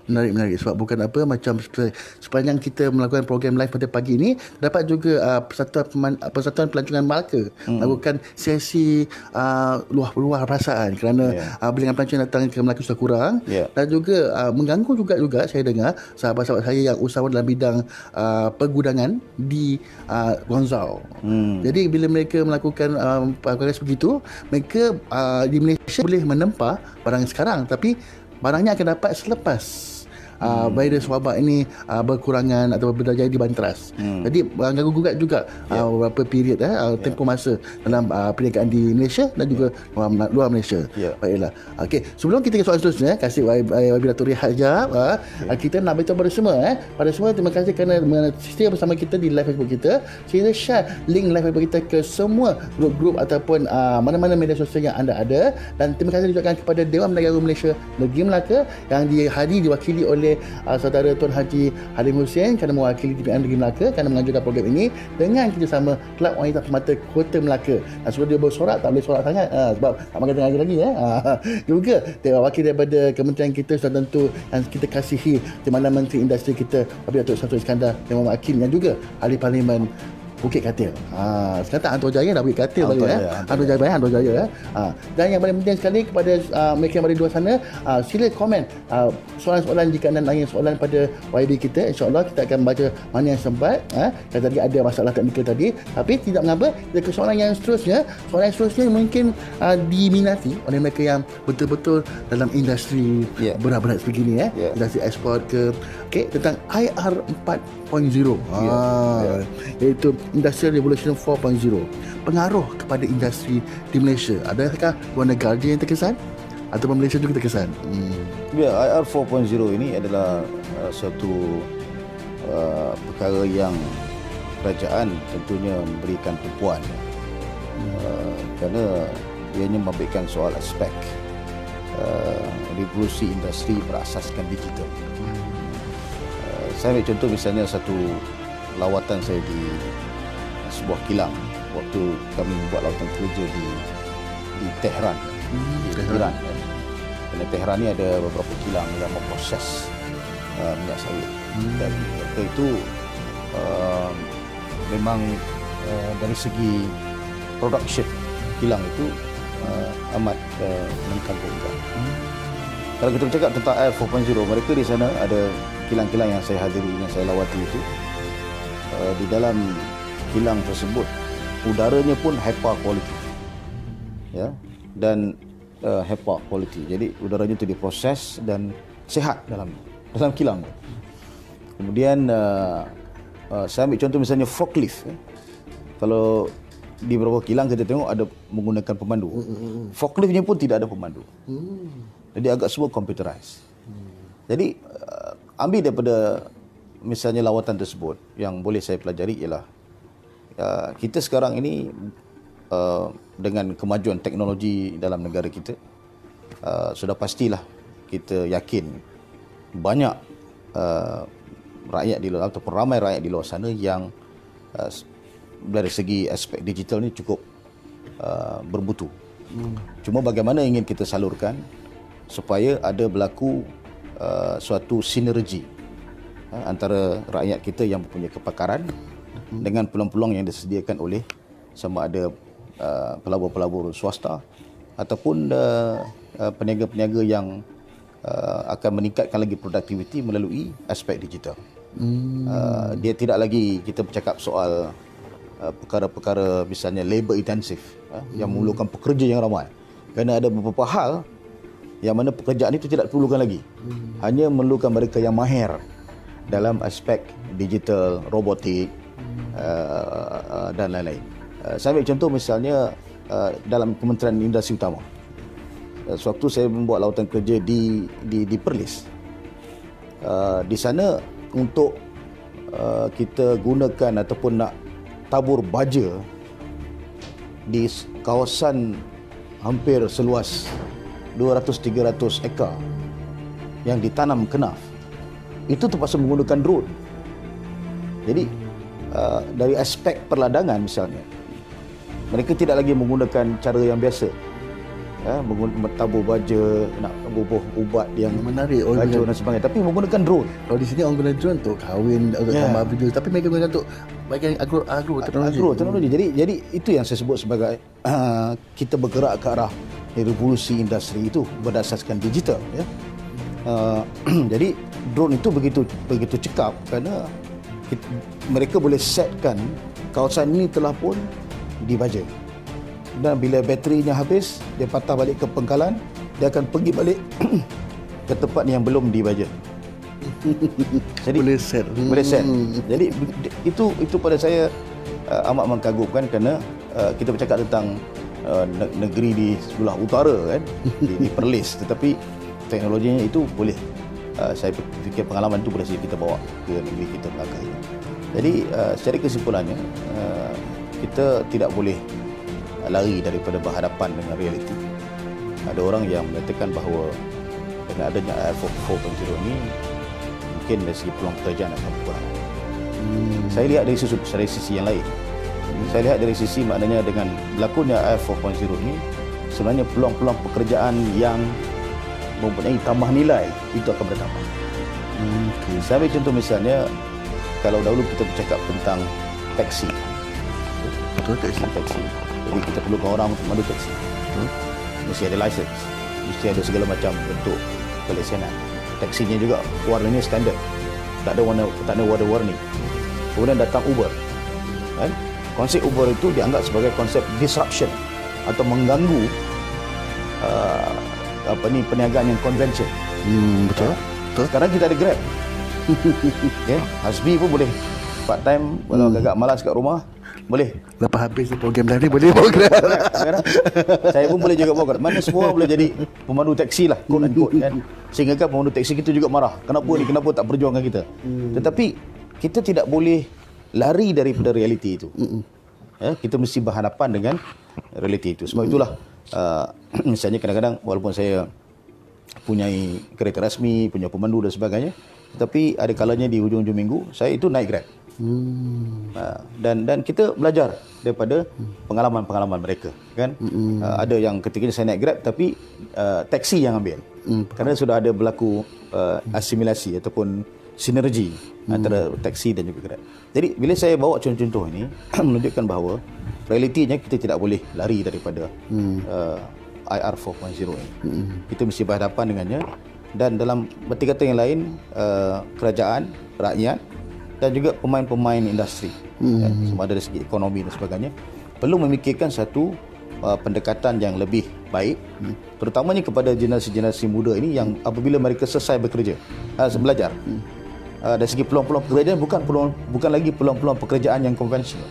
Menarik. Sebab bukan apa, macam sepanjang kita melakukan program live pada pagi ini, dapat juga Persatuan Pelancongan Malaka melakukan sesi luar perasaan kerana bilangan pelancong datang ke Melaka sudah kurang, dan juga mengganggu juga saya dengar sahabat-sahabat saya yang usahawan dalam bidang pergudangan di Gonzal. Jadi bila mereka melakukan perkara begitu, mereka di Malaysia boleh menempah barang sekarang, tapi barangnya akan dapat selepas virus wabak ini berkurangan atau berjaya dibanteras. Jadi ganggu gugat juga beberapa period tempoh masa dalam perniagaan di Malaysia dan juga luar Malaysia. Baiklah. Okey, sebelum kita ke soalan seterusnya, kasih YB Datuk rehat sekejap. Kita nak beritahu pada semua terima kasih kerana setia bersama kita di live Facebook kita. Sila share link live Facebook kita ke semua grup-grup ataupun mana-mana media sosial yang anda ada, dan terima kasih diucapkan kepada Dewan Negara Malaysia Negeri Melaka yang diwakili oleh saudara Tuan Haji Halim Hussein kerana mewakili TPM Negeri Melaka kerana mengajukan program ini dengan kerjasama Kelab Wanita Permata Kota Melaka. Sebelum dia bersorak, tak boleh sorak sangat sebab tak makan tengah lagi juga wakil daripada kementerian kita sudah tentu yang kita kasihi di mana Menteri Industri kita Wabi Datuk Syamsul Iskandar yang mewakili, dan juga Ahli Parlimen Bukit Katil. Sekarang tak Antua Jaya dah Bukit Katil balik Antua Jaya. Dan yang paling penting sekali kepada mereka yang ada di luar sana, sila komen soalan-soalan jika anda nanya soalan pada YB kita. InsyaAllah kita akan baca mana yang sempat. Kalau tadi ada masalah teknikal tadi, tapi tidak mengapa, kita ke soalan yang seterusnya. Soalan yang seterusnya mungkin diminati oleh mereka yang betul-betul dalam industri berat-berat sebegini, industri ekspor ke. Okey, tentang IR 4.0, iaitu Industrial Revolution 4.0. Pengaruh kepada industri di Malaysia. Adakah luar negara yang terkesan atau Malaysia juga terkesan? IR 4.0 ini adalah suatu perkara yang kerajaan tentunya memberikan tumpuan, kerana ianya memberikan soal aspek revolusi industri berasaskan digital. Saya ambil contoh misalnya satu lawatan saya di sebuah kilang waktu kami membuat lawatan kerja di Tehran, di Iran. Kerana Tehran ni ada beberapa kilang yang memproses minyak sawit, dan mereka itu memang dari segi production kilang itu amat mengkagumkan. Kalau kita bercakap tentang IR 4.0, mereka di sana ada kilang-kilang yang saya hadiri, yang saya lawati itu, di dalam kilang tersebut udaranya pun HEPA quality, dan HEPA quality. Jadi udaranya itu diproses dan sihat dalam kilang. Kemudian saya ambil contoh misalnya forklift. Kalau di beberapa kilang kita tengok ada menggunakan pemandu. Forkliftnya pun tidak ada pemandu. Jadi agak semua computerized. Jadi ambil daripada misalnya lawatan tersebut, yang boleh saya pelajari ialah kita sekarang ini dengan kemajuan teknologi dalam negara kita, sudah pastilah kita yakin banyak rakyat di luar ataupun ramai rakyat di luar sana yang dari segi aspek digital ni cukup bermutu. Cuma bagaimana ingin kita salurkan supaya ada berlaku suatu sinergi antara rakyat kita yang mempunyai kepakaran dengan peluang-peluang yang disediakan oleh sama ada pelabur-pelabur swasta ataupun peniaga-peniaga yang akan meningkatkan lagi produktiviti melalui aspek digital. Dia tidak lagi kita bercakap soal perkara-perkara misalnya labor intensif yang memerlukan pekerja yang ramai, kerana ada beberapa hal yang mana pekerjaan itu tidak diperlukan lagi, hanya memerlukan mereka yang mahir dalam aspek digital, robotik dan lain-lain. Saya ambil contoh misalnya dalam Kementerian Industri Utama. Sewaktu saya membuat lawatan kerja di Perlis, di sana untuk kita gunakan ataupun nak tabur baja di kawasan hampir seluas 200-300 ekar yang ditanam kenaf, itu terpaksa menggunakan drone. Jadi dari aspek perladangan misalnya, mereka tidak lagi menggunakan cara yang biasa, tabur baja, nak bubuh ubat yang menarik racun dan sebagainya, tapi menggunakan drone. Kalau di sini orang guna drone untuk kahwin, untuk gambar video, tapi mereka gunakan untuk bagian teknologi. Jadi itu yang saya sebut sebagai kita bergerak ke arah revolusi industri itu berdasarkan digital, ya. Jadi drone itu begitu cekap kerana mereka boleh setkan kawasan ini telah pun dibaja. Dan bila baterinya habis, dia patah balik ke pangkalan, dia akan pergi balik ke tempat yang belum dibaja. Jadi boleh set. Jadi itu pada saya amat mengagumkan kerana kita bercakap tentang negeri di sebelah utara kan, di Perlis, tetapi teknologinya itu boleh, saya fikir pengalaman itu boleh kita bawa ke negeri kita Melaka ini. Jadi secara kesimpulannya, kita tidak boleh lari daripada berhadapan dengan realiti. Ada orang yang menyatakan bahawa dengan adanya Air 4.0 ini mungkin dari segi peluang pekerjaan akan berkurang. Saya lihat dari sisi yang lain. Saya lihat dari sisi maknanya dengan berlakunya Air 4.0 ini sebenarnya peluang-peluang pekerjaan yang mempunyai tambah nilai itu akan bertambah. Saya ambil contoh misalnya, kalau dahulu kita bercakap tentang taksi. Betul, taksi. Jadi kita perlukan orang untuk memandu taksi. Mesti ada license, mesti ada segala macam bentuk pelesenan. Taksinya juga warnanya standard, tak ada warna-warni. Kemudian datang Uber, kan? Konsep Uber itu dianggap sebagai konsep disruption atau mengganggu perniagaan yang konvensi. Betul. Sekarang kita ada Grab. Okay? Hasbi pun boleh part time, kalau agak malas kat rumah, boleh. Lepas habis program live ni boleh bawa Grab. Saya pun boleh juga bawa Grab. Mana semua boleh jadi pemandu taksi lah, quote and quote, kan. Sehingga kan pemandu taksi kita juga marah. Kenapa tak perjuangkan kita? Tetapi kita tidak boleh lari daripada realiti itu. Kita mesti berhadapan dengan realiti itu. Sebab itulah misalnya kadang-kadang walaupun saya punyai kereta rasmi, punya pemandu dan sebagainya, tetapi ada kalanya di hujung-hujung minggu saya itu naik Grab. Dan kita belajar daripada pengalaman-pengalaman mereka, kan. Ada yang ketika saya naik Grab tapi taksi yang ambil, kerana sudah ada berlaku asimilasi ataupun sinergi antara taksi dan juga Grab. Jadi bila saya bawa contoh-contoh ini menunjukkan bahawa realitinya kita tidak boleh lari daripada IR 4.0 ini. Kita mesti berhadapan dengannya, dan dalam berarti kata yang lain, kerajaan, rakyat dan juga pemain-pemain industri, sama ada dari segi ekonomi dan sebagainya, perlu memikirkan satu pendekatan yang lebih baik, terutamanya kepada generasi-generasi muda ini yang apabila mereka selesai bekerja, belajar, dari segi peluang-peluang pekerjaan bukan lagi peluang-peluang pekerjaan yang konvensional.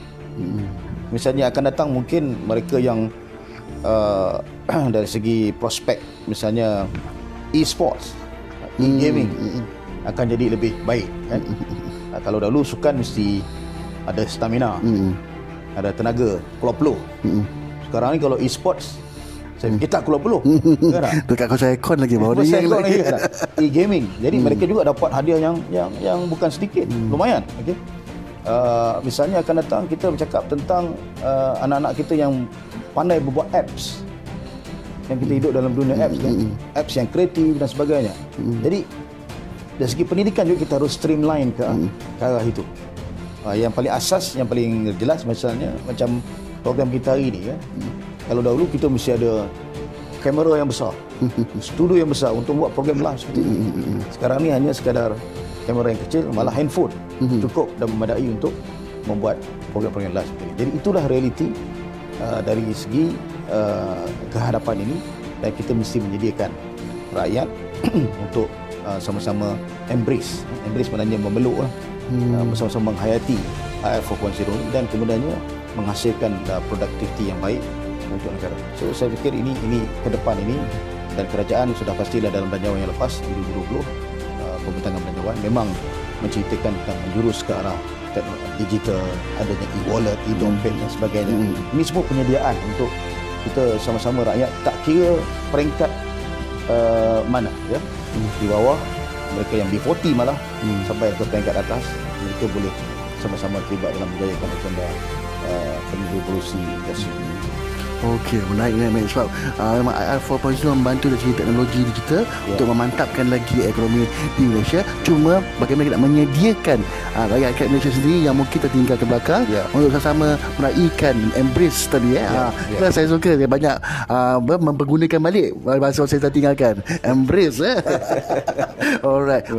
Misalnya akan datang mungkin mereka yang dari segi prospek, misalnya e-sports, e-gaming akan jadi lebih baik, kan. Kalau dahulu sukan mesti ada stamina, ada tenaga, keluar peluh. Sekarang ni kalau e-sports, saya fikir tak keluar peluh. Dekat kau saya kon lagi baru ni lagi. E-gaming. Jadi mereka juga dapat hadiah yang bukan sedikit, lumayan. Okey. Misalnya akan datang kita bercakap tentang anak-anak kita yang pandai berbuat apps, yang kita hidup dalam dunia apps, kan? Apps yang kreatif dan sebagainya. Jadi dari segi pendidikan juga kita harus streamline ke arah itu. Yang paling asas, yang paling jelas misalnya macam program kita hari ini, kan. Kalau dahulu kita mesti ada kamera yang besar, studio yang besar untuk buat program live seperti ini. Sekarang ni hanya sekadar kamera yang kecil, malah handphone cukup dan memadai untuk membuat program-program live seperti ini. Jadi itulah realiti dari segi kehadapan ini, dan kita mesti menyediakan rakyat untuk sama-sama embrace maknanya memeluk lah, bersama-sama menghayati IR 4.0 dan kemudiannya menghasilkan produktiviti yang baik untuk negara. So saya fikir ini ke depan ini, dan kerajaan sudah pastilah dalam belanjawan yang lepas 2020, pembentangan belanjawan memang menceritakan tentang menjurus ke arah digital, adanya e-wallet, e-dompet dan sebagainya. Ini semua penyediaan untuk kita sama-sama rakyat, tak kira peringkat mana, ya, di bawah, mereka yang B40 malah sampai ke peringkat atas, mereka boleh sama-sama terlibat dalam menjayakan agenda revolusi industri. Okey, menarik sebab memang IR 4.0 membantu dari segi teknologi digital untuk memantapkan lagi ekonomi di Malaysia. Cuma bagaimana kita menyediakan rakyat Malaysia sendiri yang mungkin tertinggal ke belakang untuk sama-sama meraihkan embrace tadi saya suka dia banyak mempergunakan balik bahasa saya tertinggalkan embrace. Alright.